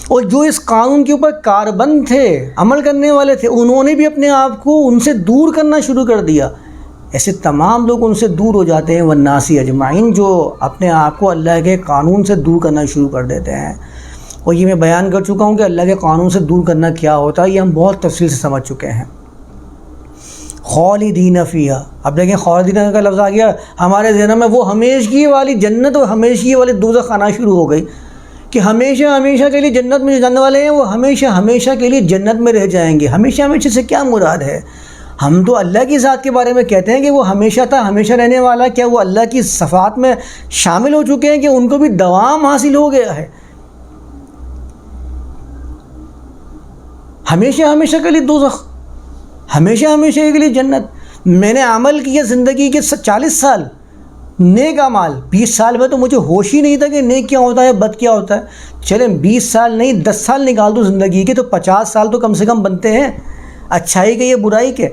اور جو اس قانون کے اوپر کاربند تھے، عمل کرنے والے تھے، انہوں نے بھی اپنے آپ کو ان سے دور کرنا شروع کر دیا۔ ایسے تمام لوگ ان سے دور ہو جاتے ہیں، والناس اجمعین، جو اپنے آپ کو اللہ کے قانون سے دور کرنا شروع کر دیتے ہیں۔ اور یہ میں بیان کر چکا ہوں کہ اللہ کے قانون سے دور کرنا کیا ہوتا ہے، یہ ہم بہت تفصیل سے سمجھ چکے ہیں۔ خالدین فیہا، اب دیکھیں خالدین کا لفظ آ گیا ہمارے ذہن میں، وہ ہمیشگی والی جنت اور ہمیشگی والی دوزخ آنا شروع ہو گئی کہ ہمیشہ ہمیشہ کے لیے جنت میں جو جانے والے ہیں وہ ہمیشہ ہمیشہ کے لیے جنت میں رہ جائیں گے۔ ہمیشہ ہمیشہ سے کیا مراد ہے؟ ہم تو اللہ کی ذات کے بارے میں کہتے ہیں کہ وہ ہمیشہ تھا، ہمیشہ رہنے والا، کیا وہ اللہ کی صفات میں شامل ہو چکے ہیں کہ ان کو بھی دوام حاصل ہو گیا ہے؟ ہمیشہ ہمیشہ کے لیے دوزخ، ہمیشہ ہمیشہ کے لیے جنت۔ میں نے عمل کیا زندگی کے 40 سال، نیک اعمال، 20 سال میں تو مجھے ہوش ہی نہیں تھا کہ نیک کیا ہوتا ہے، بد کیا ہوتا ہے۔ چلیں 20 سال نہیں 10 سال نکال دو زندگی کے، تو 50 سال تو کم سے کم بنتے ہیں اچھائی کے یا برائی کے۔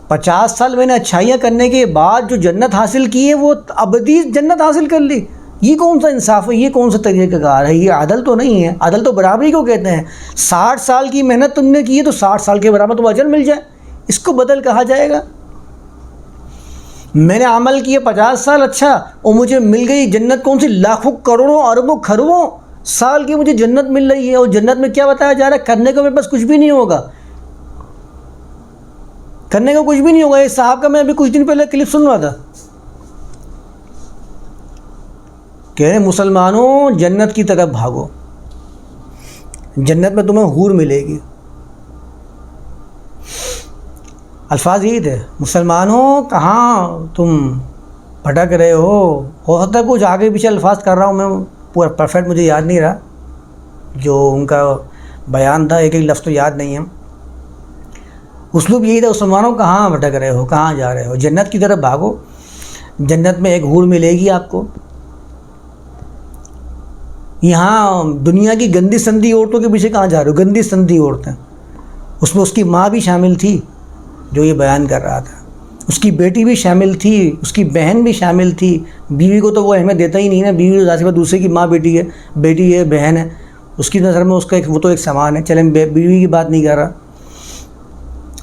50 سال میں نے اچھائیاں کرنے کے بعد جو جنت حاصل کی ہے وہ ابدی جنت حاصل کر لی۔ یہ کون سا انصاف ہے؟ یہ کون سا طریقہ کار ہے؟ یہ عدل تو نہیں ہے۔ عدل تو برابری کو کہتے ہیں۔ 60 سال کی محنت تم نے کی ہے تو 60 سال کے برابر تمہیں اجر مل جائے، اس کو بدل کہا جائے گا؟ میں نے عمل کیے 50 سال اچھا، اور مجھے مل گئی جنت کون سی، لاکھوں کروڑوں اربوں خربوں سال کی مجھے جنت مل رہی ہے، اور جنت میں کیا بتایا جا رہا ہے؟ کرنے کو میرے پاس کچھ بھی نہیں ہوگا، کرنے کا کچھ بھی نہیں ہوگا۔ یہ صاحب کا میں ابھی کچھ دن پہلے کلپ سن رہا تھا، کہہ رہے مسلمانوں جنت کی طرف بھاگو، جنت میں تمہیں حور ملے گی۔ الفاظ یہی تھے، مسلمانوں کہاں تم بھٹک رہے ہو سکتا ہے کچھ آگے پیچھے الفاظ کر رہا ہوں میں، پورا پرفیکٹ مجھے یاد نہیں رہا جو ان کا بیان تھا، ایک ایک لفظ تو یاد نہیں ہے۔ اسلوب یہی تھا، مسلمانوں کہاں بھٹک رہے ہو، کہاں جا رہے ہو، جنت کی طرف بھاگو، جنت میں ایک حور ملے گی آپ کو۔ یہاں دنیا کی گندی سندی عورتوں کے پیچھے کہاں جا رہے ہو؟ گندی سندی عورتیں، اس میں اس کی ماں بھی شامل تھی جو یہ بیان کر رہا تھا، اس کی بیٹی بھی شامل تھی، اس کی بہن بھی شامل تھی۔ بیوی کو تو وہ اہمیت دیتا ہی نہیں نا، بیوی تو ذاتی بات دوسرے کی ماں بیٹی ہے بہن ہے، اس کی نظر میں اس کا وہ تو ایک سامان ہے۔ چلیں بیوی کی بات نہیں کر رہا،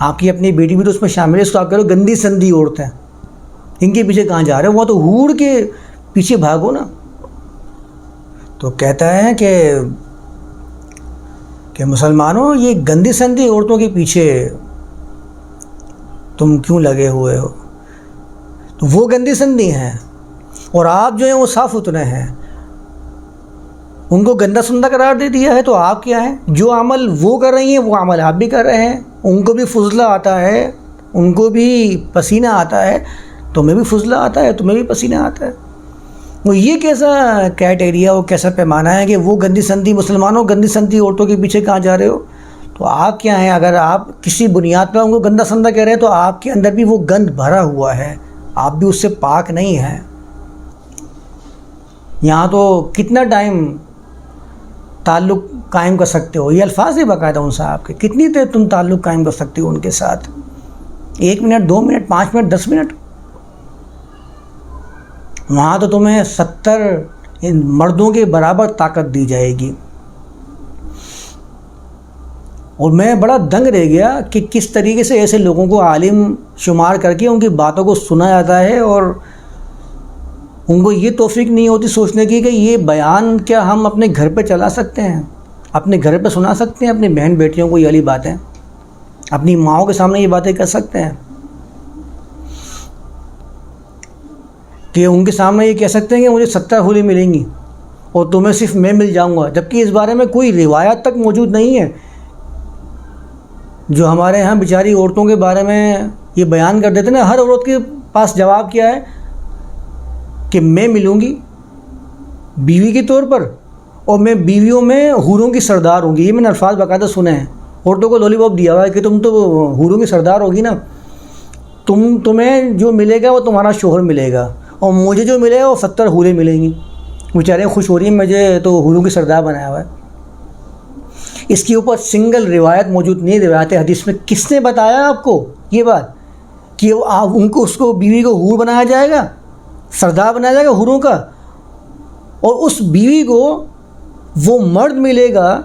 آپ کی اپنی بیٹی بھی تو اس میں شامل ہے، اس کو آپ کہہ رہے ہو گندی سندی عورتیں، ان کے پیچھے کہاں جا رہے ہو؟ وہ تو حور کے پیچھے بھاگو نا۔ تو کہتا ہے کہ مسلمانوں یہ گندی سندی عورتوں کے پیچھے تم کیوں لگے ہوئے ہو؟ تو وہ گندی سندی ہیں اور آپ جو ہیں وہ صاف ستھرے ہیں، ان کو گندا سندا قرار دے دیا ہے۔ تو آپ کیا ہیں؟ جو عمل وہ کر رہی ہیں وہ عمل آپ بھی کر رہے ہیں، ان کو بھی فضلہ آتا ہے، ان کو بھی پسینہ آتا ہے، تمہیں بھی فضلہ آتا ہے، تمہیں بھی پسینہ آتا ہے۔ وہ یہ کیسا کرائٹیریا، وہ کیسا پیمانہ ہے کہ وہ گندی سندی مسلمانوں گندی سندی عورتوں کے پیچھے کہاں جا رہے ہو؟ تو آپ کیا ہیں؟ اگر آپ کسی بنیاد پر ان کو گندا سندا کہہ رہے ہیں تو آپ کے اندر بھی وہ گند بھرا ہوا ہے، آپ بھی اس سے پاک نہیں ہیں۔ یہاں تو کتنا ٹائم تعلق قائم کر سکتے ہو؟ یہ الفاظ ہی باقاعدہ ان صاحب کے، کتنی دیر تم تعلق قائم کر سکتے ہو ان کے ساتھ؟ 1 منٹ، 2 منٹ، 5 منٹ، 10 منٹ؟ وہاں تو تمہیں 70 مردوں کے برابر طاقت دی جائے گی۔ اور میں بڑا دنگ رہ گیا کہ کس طریقے سے ایسے لوگوں کو عالم شمار کر کے ان کی باتوں کو سنا جاتا ہے، اور ان کو یہ توفیق نہیں ہوتی سوچنے کی کہ یہ بیان کیا ہم اپنے گھر پہ چلا سکتے ہیں، اپنے گھر پہ سنا سکتے ہیں اپنی بہن بیٹیوں کو یہ والی باتیں، اپنی ماؤں کے سامنے یہ باتیں کر سکتے ہیں کہ ان کے سامنے یہ کہہ سکتے ہیں کہ مجھے 70 حوریں ملیں گی اور تمہیں صرف میں مل جاؤں گا، جبکہ اس بارے میں کوئی روایت تک موجود نہیں ہے۔ جو ہمارے ہاں بیچاری عورتوں کے بارے میں یہ بیان کر دیتے ہیں نا، ہر عورت کے پاس جواب کیا ہے کہ میں ملوں گی بیوی کے طور پر اور میں بیویوں میں حوروں کی سردار ہوں گی. یہ میں نے الفاظ باقاعدہ سنے ہیں. عورتوں کو لولی پاپ دیا ہوا ہے کہ تم تو حوروں کی سردار ہوگی نا, تمہیں جو ملے گا وہ تمہارا شوہر ملے گا اور مجھے جو ملے گا وہ 70 حوریں ملیں گی. بیچارے خوش ہو رہی ہیں, مجھے تو حوروں کی سردار بنایا ہوا ہے. اس کے اوپر سنگل روایت موجود نہیں. روایت حدیث میں کس نے بتایا آپ کو یہ بات کہ ان کو اس کو بیوی کو حور بنایا جائے گا, سردار بنایا جائے گا حوروں کا, اور اس بیوی کو وہ مرد ملے گا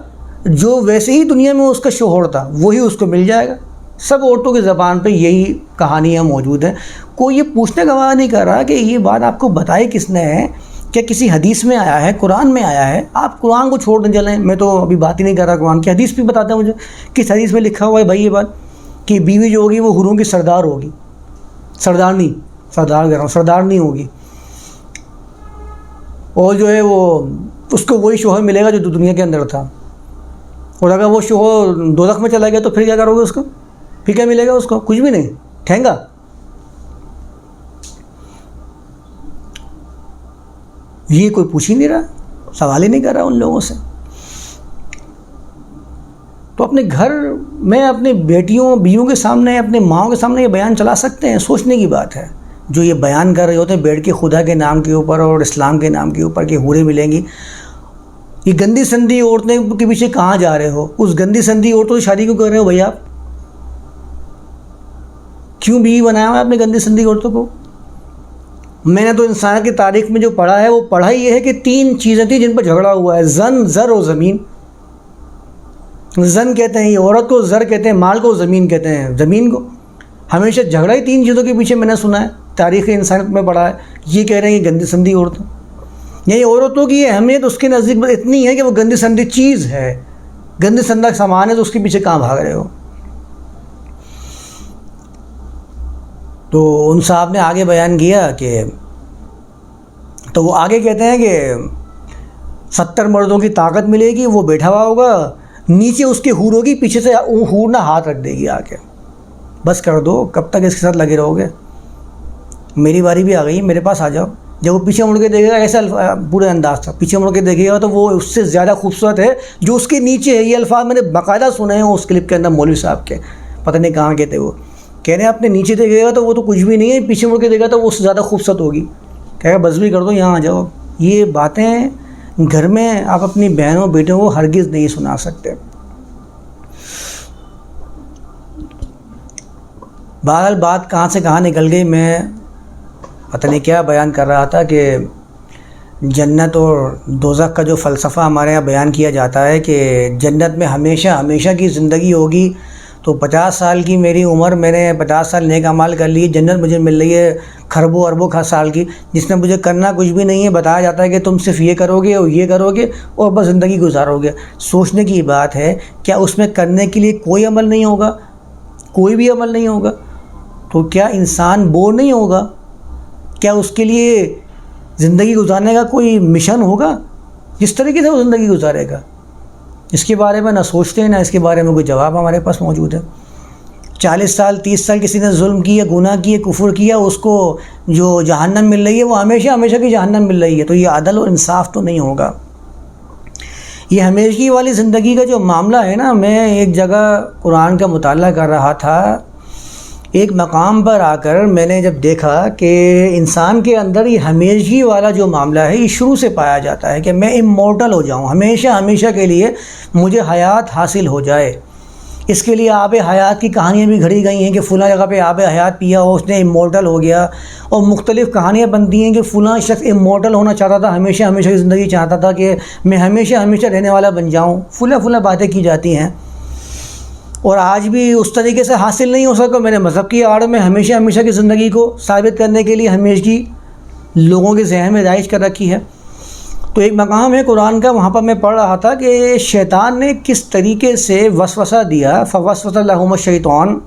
جو ویسے ہی دنیا میں اس کا شوہر تھا وہی اس کو مل جائے گا. سب عورتوں کی زبان پہ یہی کہانیاں موجود ہیں. کوئی یہ پوچھنے کا وعدہ نہیں کر رہا کہ یہ بات آپ کو بتائی کس نے ہے, کیا کسی حدیث میں آیا ہے, قرآن میں آیا ہے. آپ قرآن کو چھوڑ دیں چلیں, میں تو ابھی بات ہی نہیں کر رہا قرآن کی, حدیث بھی بتاتے ہیں مجھے کس حدیث میں لکھا ہوا ہے بھائی یہ بات کہ بیوی جو ہوگی وہ حوروں کی سردار ہوگی, سردار کہہ رہا ہوں, سردار نہیں ہوگی, اور جو ہے وہ اس کو وہی شوہر ملے گا جو دنیا کے اندر تھا. اور اگر وہ شوہر دوزخ میں چلا گیا تو پھر کیا کرو گے اس کو, پھر کیا ملے گا اس کو, کچھ بھی نہیں, ٹھینگا. یہ کوئی پوچھ ہی نہیں رہا, سوال ہی نہیں کر رہا ان لوگوں سے. تو اپنے گھر میں اپنے بیٹیوں بیویوں کے سامنے, اپنے ماؤں کے سامنے یہ بیان چلا سکتے ہیں. سوچنے کی بات ہے. جو یہ بیان کر رہے ہوتے ہیں بیٹھ کے خدا کے نام کے اوپر اور اسلام کے نام کے اوپر کہ حوریں ملیں گی, یہ گندی سندی عورتیں کے پیچھے کہاں جا رہے ہو؟ اس گندی سندی عورتوں سے شادی کیوں کر رہے ہو بھائی آپ؟ کیوں بیوی بنایا ہوا ہے اپنے گندی سندی عورتوں کو؟ میں نے تو انسان کی تاریخ میں جو پڑھا ہے وہ پڑھا یہ ہے کہ 3 چیزیں تھیں جن پر جھگڑا ہوا ہے, زن, زر اور زمین. زن کہتے ہیں یہ عورت کو, زر کہتے ہیں مال کو, زمین کہتے ہیں زمین کو. ہمیشہ جھگڑا ہی 3 چیزوں کے پیچھے میں نے سنا ہے, تاریخ انسانیت میں پڑھا ہے. یہ کہہ رہے ہیں کہ گندی سندی عورتیں, یعنی عورتوں کی اہمیت اس کے نزدیک اتنی ہے کہ وہ گندی سندی چیز ہے, گندی سندہ سامان ہے, تو اس کے پیچھے کہاں بھاگ رہے ہو؟ تو ان صاحب نے آگے بیان کیا کہ تو وہ آگے کہتے ہیں کہ 70 مردوں کی طاقت ملے گی, وہ بیٹھا ہوا ہوگا, نیچے اس کے حور ہوگی, پیچھے سے حور نہ ہاتھ رکھ دے گی آ کے, بس کر دو, کب تک اس کے ساتھ لگے رہو گے, میری باری بھی آ گئی, میرے پاس آ جاؤ. جب وہ پیچھے مڑ کے دیکھے گا, ایسا پورے انداز تھا, پیچھے مڑ کے دیکھے گا تو وہ اس سے زیادہ خوبصورت ہے جو اس کے نیچے ہے. یہ الفاظ میں نے باقاعدہ سنے ہیں اس کلپ کے اندر مولوی صاحب کے, پتہ نہیں کہاں کے تھے وہ, کہہ رہے ہیں اپنے نیچے دیکھے گا تو وہ تو کچھ بھی نہیں ہے, پیچھے مڑ کے دیکھا تو وہ اس سے زیادہ خوبصورت ہوگی. کہے گا بس بھی کر دو, یہاں آ جاؤ. یہ باتیں گھر میں آپ اپنی بہنوں بیٹوں کو ہرگز نہیں سنا سکتے. بہرحال بات کہاں سے کہاں نکل گئی, میں پتہ نہیں کیا بیان کر رہا تھا کہ جنت اور دوزخ کا جو فلسفہ ہمارے یہاں بیان کیا جاتا ہے کہ جنت میں ہمیشہ ہمیشہ کی زندگی ہوگی. تو 50 سال کی میری عمر, میں نے 50 سال نیک اعمال کر لیے, جنت مجھے مل رہی ہے خربوں اربوں سال کی, جس میں مجھے کرنا کچھ بھی نہیں ہے. بتایا جاتا ہے کہ تم صرف یہ کرو گے اور یہ کرو گے اور بس زندگی گزارو گے. سوچنے کی بات ہے, کیا اس میں کرنے کے لیے کوئی عمل نہیں ہوگا, کوئی بھی عمل نہیں ہوگا؟ تو کیا انسان بور نہیں ہوگا؟ کیا اس کے لیے زندگی گزارنے کا کوئی مشن ہوگا جس طریقے سے وہ زندگی گزارے گا؟ اس کے بارے میں نہ سوچتے ہیں, نہ اس کے بارے میں کوئی جواب ہمارے پاس موجود ہے. 40 سال 30 سال کسی نے ظلم کیا, گناہ کیے, کفر کیا, اس کو جو جہنم مل رہی ہے وہ ہمیشہ ہمیشہ کی جہنم مل رہی ہے. تو یہ عدل اور انصاف تو نہیں ہوگا. یہ ہمیشگی والی زندگی کا جو معاملہ ہے نا, میں ایک جگہ قرآن کا مطالعہ کر رہا تھا, ایک مقام پر آ کر میں نے جب دیکھا کہ انسان کے اندر یہ ہمیشگی والا جو معاملہ ہے یہ شروع سے پایا جاتا ہے کہ میں امورٹل ہو جاؤں, ہمیشہ ہمیشہ کے لیے مجھے حیات حاصل ہو جائے. اس کے لیے آب حیات کی کہانیاں بھی گھڑی گئی ہیں کہ فلاں جگہ پہ آب حیات پیا ہو, اس نے امورٹل ہو گیا, اور مختلف کہانیاں بنتی ہیں کہ فلاں شخص امورٹل ہونا چاہتا تھا, ہمیشہ ہمیشہ کی زندگی چاہتا تھا کہ میں ہمیشہ ہمیشہ رہنے والا بن جاؤں. فلاں باتیں کی جاتی ہیں, اور آج بھی اس طریقے سے حاصل نہیں ہو سکا. میں نے مذہب کی آڑ میں ہمیشہ ہمیشہ کی زندگی کو ثابت کرنے کے لیے ہمیشگی لوگوں کے ذہن میں رائج کر رکھی ہے. تو ایک مقام ہے قرآن کا, وہاں پر میں پڑھ رہا تھا کہ شیطان نے کس طریقے سے وسوسہ دیا. فوسوس لہم الشیطان,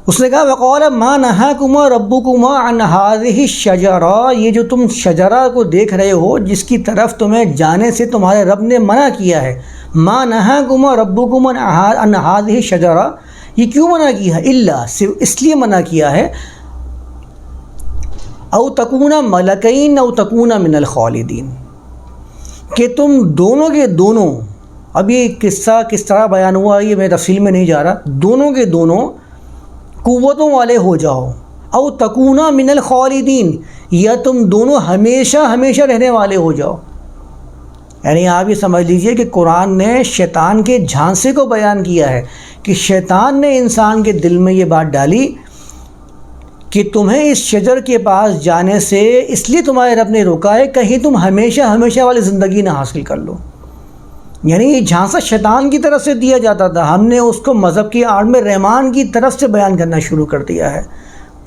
اس نے کہا وقال ما نہاکما ربکما عن هذه الشجرہ, یہ جو تم شجرہ کو دیکھ رہے ہو جس کی طرف تمہیں جانے سے تمہارے رب نے منع کیا ہے. ما نہاکما ربکما عن هذه الشجرہ, یہ کیوں منع کیا ہے؟ الا, صرف اس لیے منع کیا ہے او تکون ملکین او تکون من الخالدین، کہ تم دونوں کے دونوں، اب یہ قصہ کس طرح بیان ہوا یہ میں تفصیل میں نہیں جا رہا، دونوں کے دونوں قوتوں والے ہو جاؤ، او تکون من الخالدین، یا تم دونوں ہمیشہ ہمیشہ رہنے والے ہو جاؤ۔ یعنی آپ یہ سمجھ لیجئے کہ قرآن نے شیطان کے جھانسے کو بیان کیا ہے کہ شیطان نے انسان کے دل میں یہ بات ڈالی کہ تمہیں اس شجر کے پاس جانے سے اس لیے تمہارے رب نے روکا ہے کہیں تم ہمیشہ ہمیشہ والی زندگی نہ حاصل کر لو۔ یعنی یہ جھانسا شیطان کی طرف سے دیا جاتا تھا، ہم نے اس کو مذہب کی آڑ میں رحمان کی طرف سے بیان کرنا شروع کر دیا ہے۔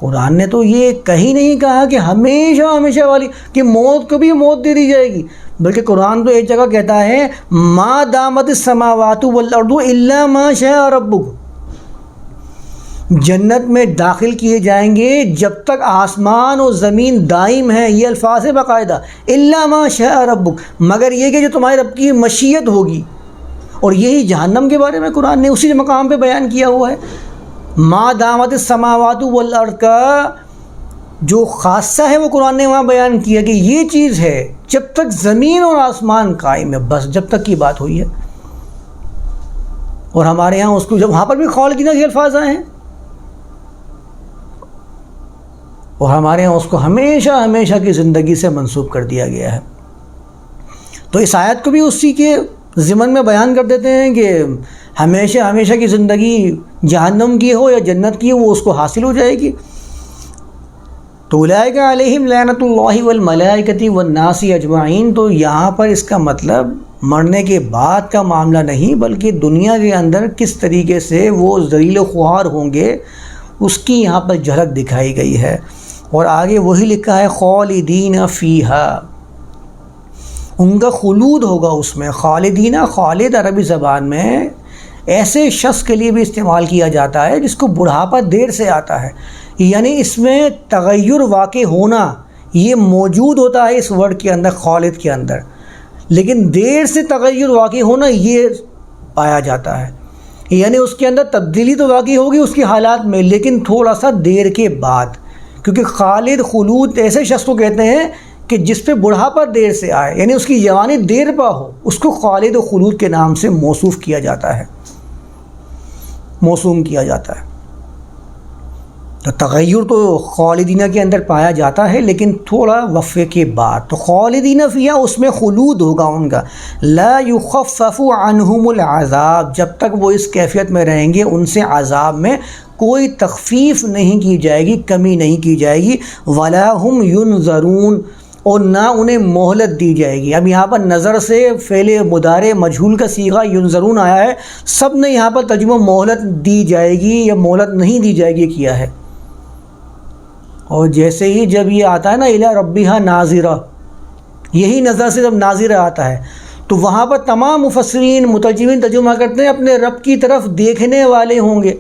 قرآن نے تو یہ کہیں نہیں کہا کہ ہمیشہ ہمیشہ والی، کہ موت کو بھی موت دے دی جائے گی، بلکہ قرآن تو ایک جگہ کہتا ہے ما دامت السماوات والارض الا ما شاء ربک، جنت میں داخل کیے جائیں گے جب تک آسمان اور زمین دائم ہیں، یہ الفاظ ہے باقاعدہ، الا ما شاء ربک، مگر یہ کہ جو تمہارے رب کی مشیت ہوگی۔ اور یہی جہنم کے بارے میں قرآن نے اسی مقام پہ بیان کیا ہوا ہے، ما دامت السماوات والارض کا جو خاصہ ہے وہ قرآن نے وہاں بیان کیا کہ یہ چیز ہے جب تک زمین اور آسمان قائم ہے، بس جب تک کی بات ہوئی ہے۔ اور ہمارے ہاں اس کو جب وہاں پر بھی خالدین کے الفاظ آئے ہیں، اور ہمارے ہاں اس کو ہمیشہ ہمیشہ کی زندگی سے منسوب کر دیا گیا ہے۔ تو اس آیت کو بھی اسی کے ضمن میں بیان کر دیتے ہیں کہ ہمیشہ ہمیشہ کی زندگی جہنم کی ہو یا جنت کی ہو، وہ اس کو حاصل ہو جائے گی۔ تو اولئک علیہم لعنۃ اللہ والملائکۃ والناس اجمعین، تو یہاں پر اس کا مطلب مرنے کے بعد کا معاملہ نہیں، بلکہ دنیا کے اندر کس طریقے سے وہ ذلیل و خوار ہوں گے اس کی یہاں پر جھلک دکھائی گئی ہے۔ اور آگے وہی لکھا ہے خالدین فیہا، ان کا خلود ہوگا اس میں۔ خالدین، خالد عربی زبان میں ایسے شخص کے لیے بھی استعمال کیا جاتا ہے جس کو بڑھاپا دیر سے آتا ہے، یعنی اس میں تغیر واقع ہونا یہ موجود ہوتا ہے اس ورڈ کے اندر، خالد کے اندر، لیکن دیر سے تغیر واقع ہونا یہ پایا جاتا ہے، یعنی اس کے اندر تبدیلی تو واقع ہوگی اس کے حالات میں، لیکن تھوڑا سا دیر کے بعد، کیونکہ خالد خلود ایسے شخص کو کہتے ہیں کہ جس پہ بڑھاپا دیر سے آئے، یعنی اس کی جوانی دیر پا ہو، اس کو خالد و خلود کے نام سے موصوف کیا جاتا ہے، موسوم کیا جاتا ہے۔ تو تغیر تو خالدینہ کے اندر پایا جاتا ہے لیکن تھوڑا وقفے کے بعد۔ تو خالدین فیہا اس میں خلود ہوگا ان کا، لا یخفف عنہم العذاب، جب تک وہ اس کیفیت میں رہیں گے ان سے عذاب میں کوئی تخفیف نہیں کی جائے گی، کمی نہیں کی جائے گی، ولا ہم ینظرون، اور نہ انہیں مہلت دی جائے گی۔ اب یہاں پر نظر سے فعل مضارع مجہول کا صیغہ ینظرون آیا ہے، سب نے یہاں پر ترجمہ مہلت دی جائے گی یا مہلت نہیں دی جائے گی کیا ہے۔ اور جیسے ہی جب یہ آتا ہے نا الی ربہا ناظرہ، یہی نظر سے جب ناظرہ آتا ہے تو وہاں پر تمام مفسرین مترجمین ترجمہ کرتے ہیں اپنے رب کی طرف دیکھنے والے ہوں گے،